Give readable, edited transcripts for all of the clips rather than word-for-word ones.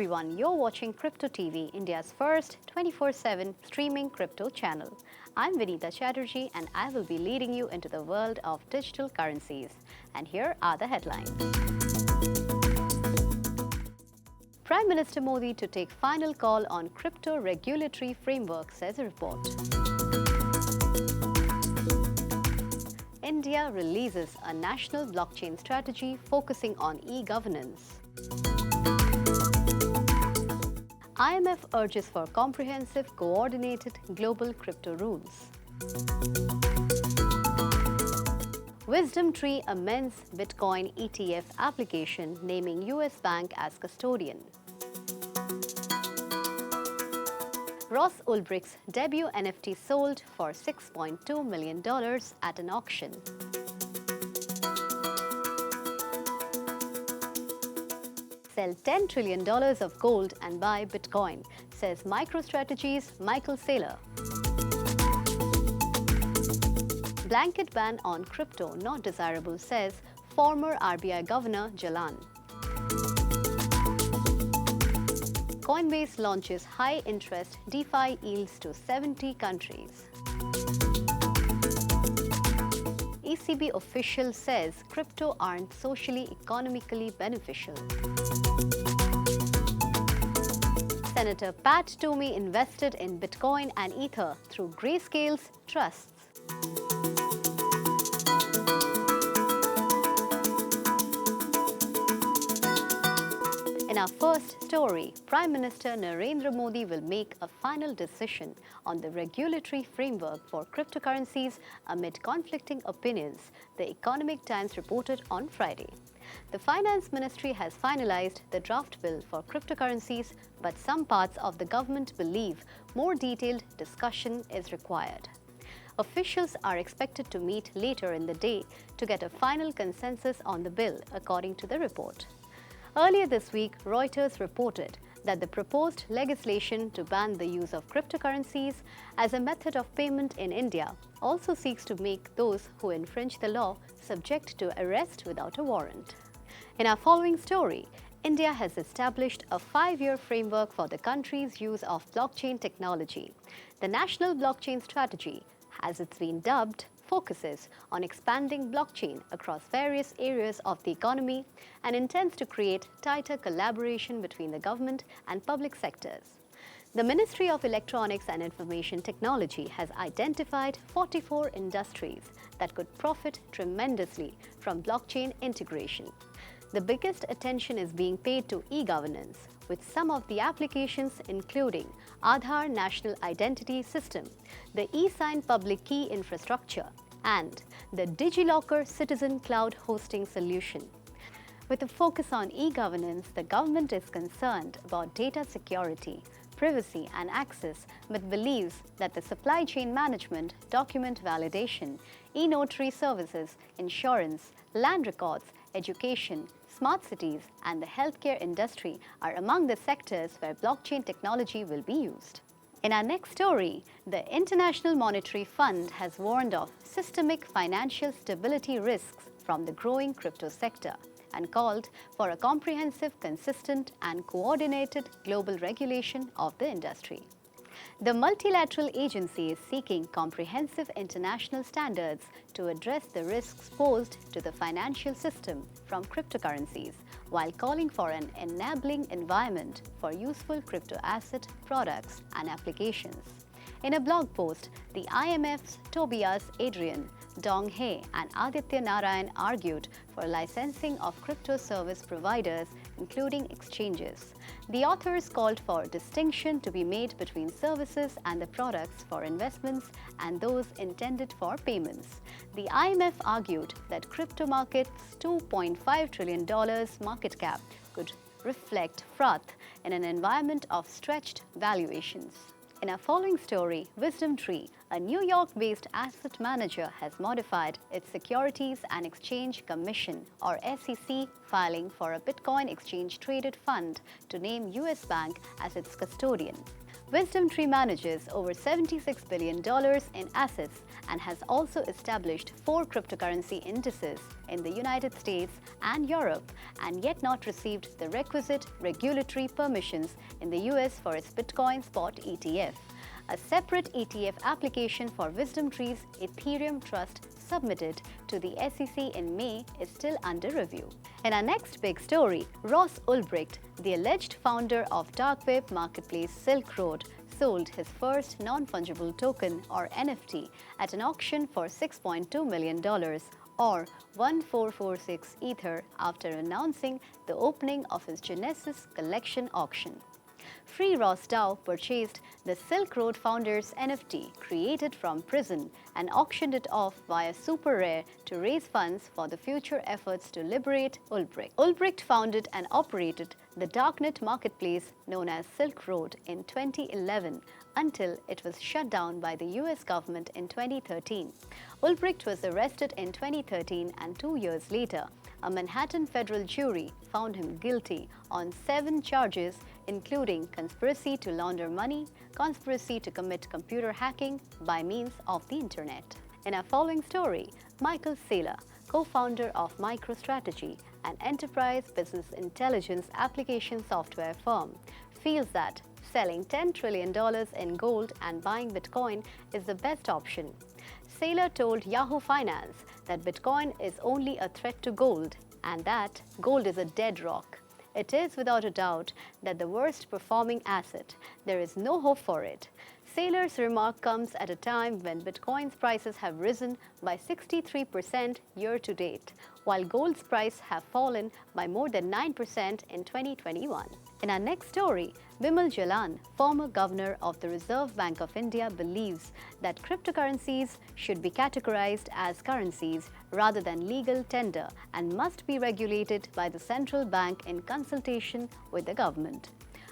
everyone, you're watching Crypto TV, India's first 24/7 streaming crypto channel. I'm Vinita Chatterjee and I will be leading you into the world of digital currencies. And here are the headlines. Prime Minister Modi to take final call on crypto regulatory framework, says a report. India releases a national blockchain strategy focusing on e-governance. IMF urges for comprehensive, coordinated global crypto rules. WisdomTree amends Bitcoin ETF application, naming US bank as custodian. Ross Ulbricht's debut NFT sold for $6.2 million at an auction. Sell $10 trillion of gold and buy Bitcoin, says MicroStrategy's Michael Saylor. Blanket ban on crypto not desirable, says former RBI Governor Jalan. Coinbase launches high-interest DeFi yields to 70 countries. ECB official says crypto aren't socially economically beneficial. Senator Pat Toomey invested in Bitcoin and Ether through Grayscale's trusts. In our first story, Prime Minister Narendra Modi will make a final decision on the regulatory framework for cryptocurrencies amid conflicting opinions, The Economic Times reported on Friday. The Finance Ministry has finalized the draft bill for cryptocurrencies, but some parts of the government believe more detailed discussion is required. Officials are expected to meet later in the day to get a final consensus on the bill, according to the report. Earlier this week, Reuters reported that the proposed legislation to ban the use of cryptocurrencies as a method of payment in India also seeks to make those who infringe the law subject to arrest without a warrant. In our following story, India has established a 5-year framework for the country's use of blockchain technology. The National Blockchain Strategy, as it's been dubbed, focuses on expanding blockchain across various areas of the economy and intends to create tighter collaboration between the government and public sectors. The Ministry of Electronics and Information Technology has identified 44 industries that could profit tremendously from blockchain integration. The biggest attention is being paid to e-governance, with some of the applications including Aadhaar National Identity System, the eSign Public Key Infrastructure, and the DigiLocker Citizen Cloud Hosting Solution. With a focus on e-governance, the government is concerned about data security, privacy and access, but believes that the supply chain management, document validation, e-notary services, insurance, land records, education, smart cities, and the healthcare industry are among the sectors where blockchain technology will be used. In our next story, the International Monetary Fund has warned of systemic financial stability risks from the growing crypto sector and called for a comprehensive, consistent, and coordinated global regulation of the industry. The multilateral agency is seeking comprehensive international standards to address the risks posed to the financial system from cryptocurrencies, while calling for an enabling environment for useful crypto asset products and applications. In a blog post, the IMF's Tobias Adrian, Dong He, and Aditya Narayan argued for licensing of crypto service providers, including exchanges. The authors called for distinction to be made between services and the products for investments and those intended for payments. The IMF argued that crypto market's $2.5 trillion market cap could reflect froth in an environment of stretched valuations. In our following story, WisdomTree, a New York-based asset manager, has modified its Securities and Exchange Commission or SEC filing for a Bitcoin exchange-traded fund to name US Bank as its custodian. WisdomTree manages over $76 billion in assets and has also established 4 cryptocurrency indices in the United States and Europe, and yet not received the requisite regulatory permissions in the US for its Bitcoin spot ETF. A separate ETF application for WisdomTree's Ethereum Trust submitted to the SEC in May is still under review. In our next big story, Ross Ulbricht, the alleged founder of dark web marketplace Silk Road, sold his first non-fungible token or NFT at an auction for $6.2 million or 1446 Ether after announcing the opening of his Genesis collection auction. Free Ross DAO purchased the Silk Road founder's NFT created from prison and auctioned it off via Super Rare to raise funds for the future efforts to liberate Ulbricht. Ulbricht founded and operated the darknet marketplace known as Silk Road in 2011 until it was shut down by the US government in 2013. Ulbricht was arrested in 2013 and 2 years later, a Manhattan federal jury found him guilty on 7 charges including conspiracy to launder money, conspiracy to commit computer hacking by means of the internet. In our following story, Michael Saylor, co-founder of MicroStrategy, an enterprise business intelligence application software firm, feels that selling $10 trillion in gold and buying Bitcoin is the best option. Saylor told Yahoo Finance that Bitcoin is only a threat to gold and that gold is a dead rock. It is without a doubt that the worst performing asset. There is no hope for it. Saylor's remark comes at a time when Bitcoin's prices have risen by 63% year to date, while gold's price have fallen by more than 9% in 2021. In our next story, Bimal Jalan, former governor of the Reserve Bank of India, believes that cryptocurrencies should be categorized as currencies rather than legal tender and must be regulated by the central bank in consultation with the government.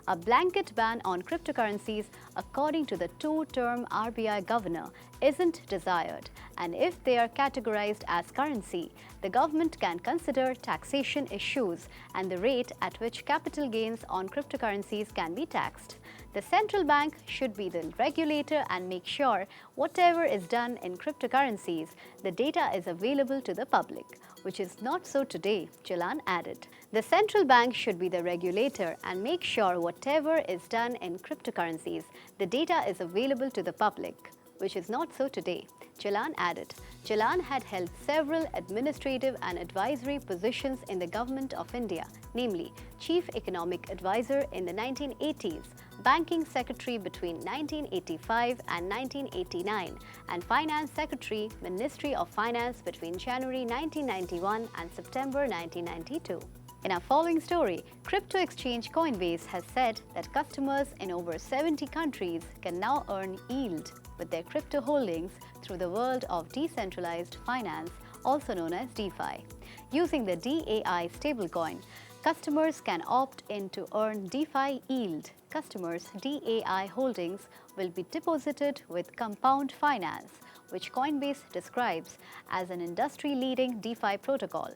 A blanket ban on cryptocurrencies, according to the 2-term RBI governor, isn't desired, and if they are categorized as currency, the government can consider taxation issues and the rate at which capital gains on cryptocurrencies can be taxed. The central bank should be the regulator and make sure whatever is done in cryptocurrencies, the data is available to the public, which is not so today, Jalan added. The central bank should be the regulator and make sure whatever is done in cryptocurrencies, the data is available to the public, which is not so today, Jalan added. Jalan had held several administrative and advisory positions in the Government of India, namely Chief Economic Advisor in the 1980s, Banking Secretary between 1985 and 1989, and Finance Secretary, Ministry of Finance between January 1991 and September 1992. In our following story, crypto exchange Coinbase has said that customers in over 70 countries can now earn yield with their crypto holdings through the world of decentralized finance, also known as DeFi. Using the DAI stablecoin, customers can opt in to earn DeFi yield. Customers' DAI holdings will be deposited with compound finance, which Coinbase describes as an industry-leading DeFi protocol.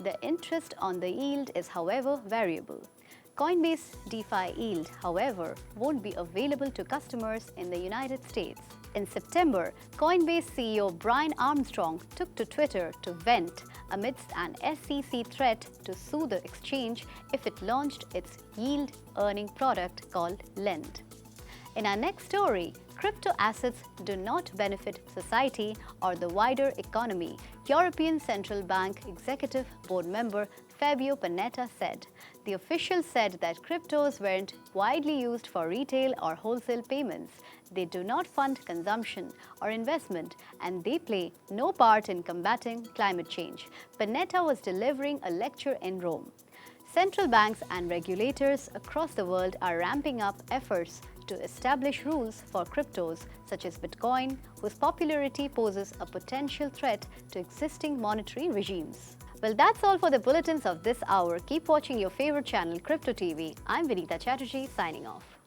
The interest on the yield is, however, variable. Coinbase DeFi yield, however, won't be available to customers in the United States. In September, Coinbase CEO Brian Armstrong took to Twitter to vent amidst an SEC threat to sue the exchange if it launched its yield-earning product called Lend. In our next story, crypto assets do not benefit society or the wider economy, European Central Bank Executive Board member Fabio Panetta said. The official said that cryptos weren't widely used for retail or wholesale payments. They do not fund consumption or investment, and they play no part in combating climate change. Panetta was delivering a lecture in Rome. Central banks and regulators across the world are ramping up efforts to establish rules for cryptos such as Bitcoin, whose popularity poses a potential threat to existing monetary regimes. Well, that's all for the bulletins of this hour. Keep watching your favorite channel, Crypto TV. I'm Vinita Chatterjee, signing off.